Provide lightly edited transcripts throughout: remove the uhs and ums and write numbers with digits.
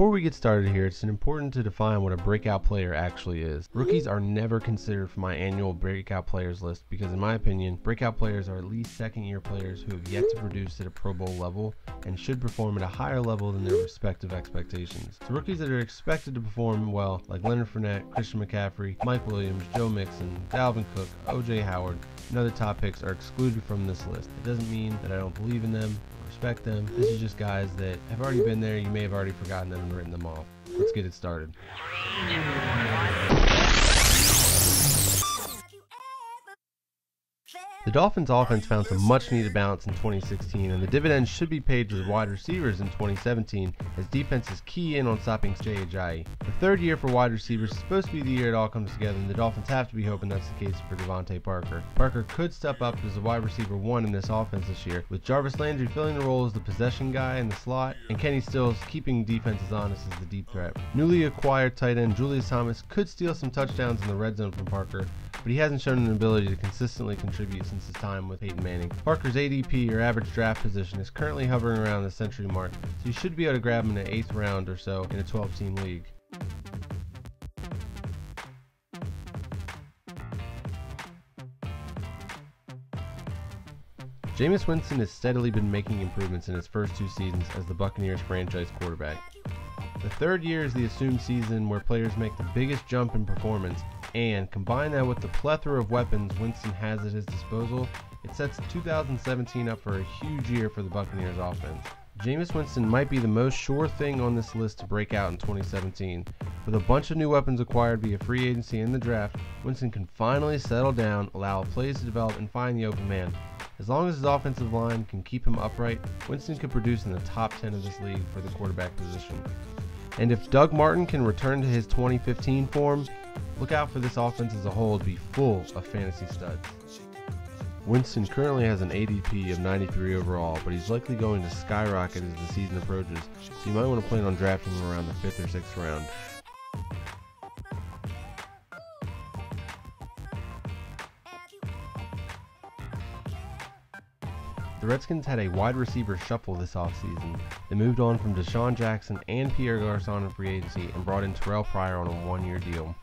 Before we get started here, it's important to define what a breakout player actually is. Rookies are never considered for my annual breakout players list because in my opinion, breakout players are at least second year players who have yet to produce at a Pro Bowl level and should perform at a higher level than their respective expectations. So rookies that are expected to perform well, like Leonard Fournette, Christian McCaffrey, Mike Williams, Joe Mixon, Dalvin Cook, OJ Howard, and other top picks are excluded from this list. It doesn't mean that I don't believe in them, respect them. This is just guys that have already been there. You may have already forgotten them and written them off. Let's get it started. The Dolphins offense found some much needed balance in 2016, and the dividends should be paid to the wide receivers in 2017 as defenses key in on stopping Jay Ajayi. The third year for wide receivers is supposed to be the year it all comes together, and the Dolphins have to be hoping that's the case for Devante Parker. Parker could step up as a wide receiver 1 in this offense this year, with Jarvis Landry filling the role as the possession guy in the slot, and Kenny Stills keeping defenses honest as the deep threat. Newly acquired tight end Julius Thomas could steal some touchdowns in the red zone from Parker, but he hasn't shown an ability to consistently contribute since his time with Peyton Manning. Parker's ADP, or average draft position, is currently hovering around the century mark, so you should be able to grab him in the 8th round or so in a 12-team league. Jameis Winston has steadily been making improvements in his first 2 seasons as the Buccaneers franchise quarterback. The third year is the assumed season where players make the biggest jump in performance, and combine that with the plethora of weapons Winston has at his disposal, it sets 2017 up for a huge year for the Buccaneers offense. Jameis Winston might be the most sure thing on this list to break out in 2017. With a bunch of new weapons acquired via free agency and the draft, Winston can finally settle down, allow plays to develop, and find the open man. As long as his offensive line can keep him upright, Winston could produce in the top 10 of this league for the quarterback position. And if Doug Martin can return to his 2015 form, look out for this offense as a whole to be full of fantasy studs. Winston currently has an ADP of 93 overall, but he's likely going to skyrocket as the season approaches, so you might want to plan on drafting him around the 5th or 6th round. The Redskins had a wide receiver shuffle this offseason. They moved on from Deshaun Jackson and Pierre Garçon in free agency and brought in Terrell Pryor on a 1-year deal.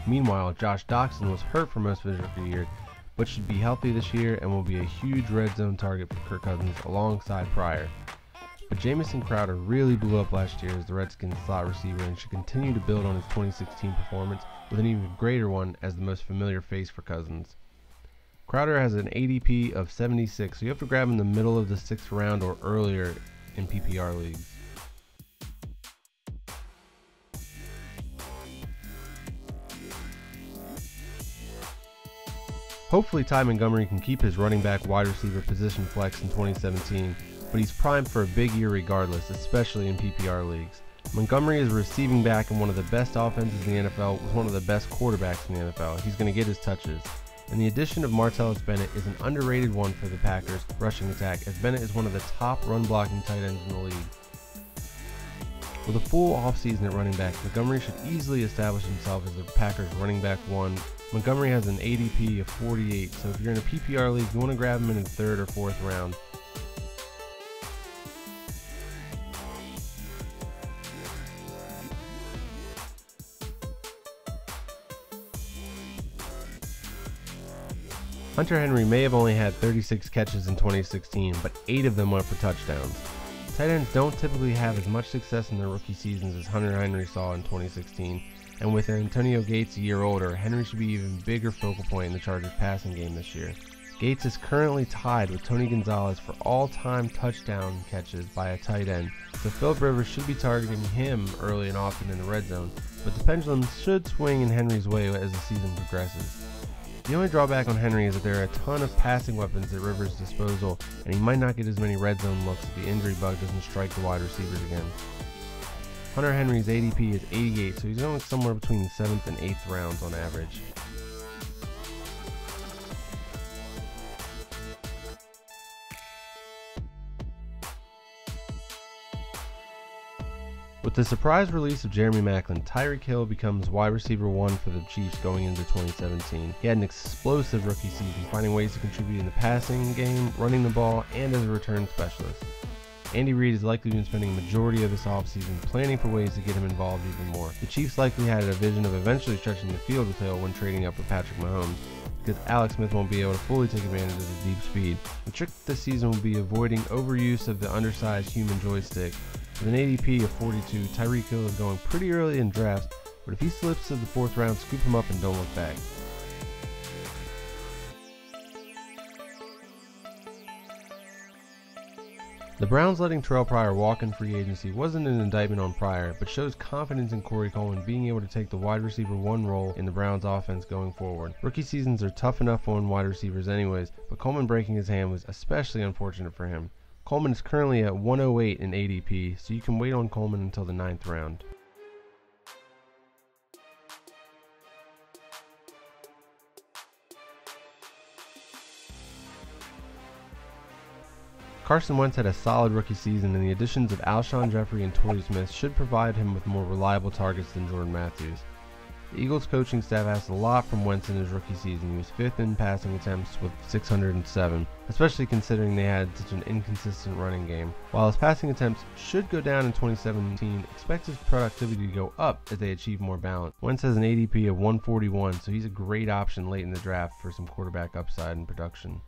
Meanwhile, Josh Doxson was hurt for most of his rookie year, but should be healthy this year and will be a huge red zone target for Kirk Cousins alongside Pryor. But Jamison Crowder really blew up last year as the Redskins slot receiver and should continue to build on his 2016 performance with an even greater one as the most familiar face for Cousins. Crowder has an ADP of 76, so you have to grab him in the middle of the 6th round or earlier in PPR leagues. Hopefully Ty Montgomery can keep his running back wide receiver position flex in 2017, but he's primed for a big year regardless, especially in PPR leagues. Montgomery is a receiving back in one of the best offenses in the NFL with one of the best quarterbacks in the NFL. He's going to get his touches. And the addition of Martellus Bennett is an underrated one for the Packers' rushing attack, as Bennett is one of the top run-blocking tight ends in the league. With a full offseason at running back, Montgomery should easily establish himself as the Packers' running back 1. Montgomery has an ADP of 48, so if you're in a PPR league, you want to grab him in the 3rd or 4th round. Hunter Henry may have only had 36 catches in 2016, but 8 of them went for touchdowns. Tight ends don't typically have as much success in their rookie seasons as Hunter Henry saw in 2016, and with Antonio Gates a year older, Henry should be an even bigger focal point in the Chargers passing game this year. Gates is currently tied with Tony Gonzalez for all-time touchdown catches by a tight end, so Philip Rivers should be targeting him early and often in the red zone, but the pendulum should swing in Henry's way as the season progresses. The only drawback on Henry is that there are a ton of passing weapons at Rivers' disposal, and he might not get as many red zone looks if the injury bug doesn't strike the wide receivers again. Hunter Henry's ADP is 88, so he's going somewhere between the 7th and 8th rounds on average. With the surprise release of Jeremy Maclin, Tyreek Hill becomes wide receiver 1 for the Chiefs going into 2017. He had an explosive rookie season, finding ways to contribute in the passing game, running the ball, and as a return specialist. Andy Reid is likely been spending a majority of this offseason planning for ways to get him involved even more. The Chiefs likely had a vision of eventually stretching the field with Hill when trading up for Patrick Mahomes, because Alex Smith won't be able to fully take advantage of his deep speed. The trick this season will be avoiding overuse of the undersized human joystick. With an ADP of 42, Tyreek Hill is going pretty early in drafts, but if he slips to the 4th round, scoop him up and don't look back. The Browns letting Terrell Pryor walk in free agency wasn't an indictment on Pryor, but shows confidence in Corey Coleman being able to take the wide receiver 1 role in the Browns offense going forward. Rookie seasons are tough enough on wide receivers anyways, but Coleman breaking his hand was especially unfortunate for him. Coleman is currently at 108 in ADP, so you can wait on Coleman until the 9th round. Carson Wentz had a solid rookie season, and the additions of Alshon Jeffrey and Torrey Smith should provide him with more reliable targets than Jordan Matthews. The Eagles coaching staff asked a lot from Wentz in his rookie season. He was 5th in passing attempts with 607, especially considering they had such an inconsistent running game. While his passing attempts should go down in 2017, expect his productivity to go up as they achieve more balance. Wentz has an ADP of 141, so he's a great option late in the draft for some quarterback upside and production.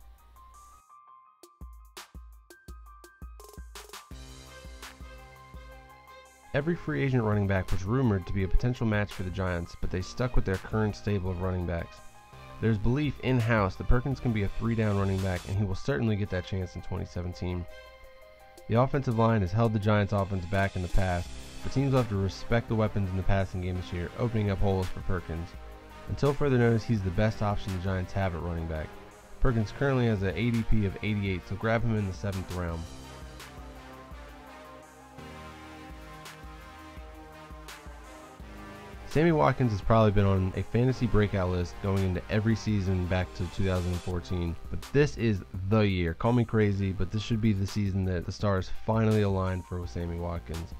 Every free agent running back was rumored to be a potential match for the Giants, but they stuck with their current stable of running backs. There's belief in-house that Perkins can be a 3-down running back, and he will certainly get that chance in 2017. The offensive line has held the Giants' offense back in the past, but teams will have to respect the weapons in the passing game this year, opening up holes for Perkins. Until further notice, he's the best option the Giants have at running back. Perkins currently has an ADP of 88, so grab him in the 7th round. Sammy Watkins has probably been on a fantasy breakout list going into every season back to 2014, but this is the year. Call me crazy, but this should be the season that the stars finally align for Sammy Watkins.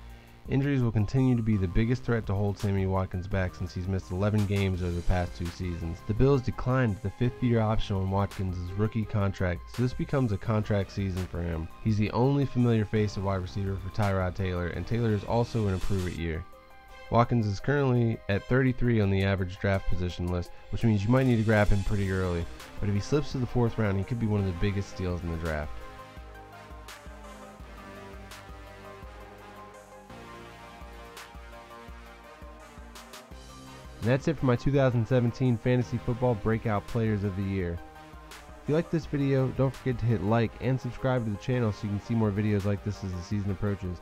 Injuries will continue to be the biggest threat to hold Sammy Watkins back since he's missed 11 games over the past 2 seasons. The Bills declined the 5th-year option on Watkins' rookie contract, so this becomes a contract season for him. He's the only familiar face of wide receiver for Tyrod Taylor, and Taylor is also in a prove-it year. Watkins is currently at 33 on the average draft position list, which means you might need to grab him pretty early, but if he slips to the 4th round, he could be one of the biggest steals in the draft. And that's it for my 2017 Fantasy Football Breakout Players of the Year. If you like this video, don't forget to hit like and subscribe to the channel so you can see more videos like this as the season approaches.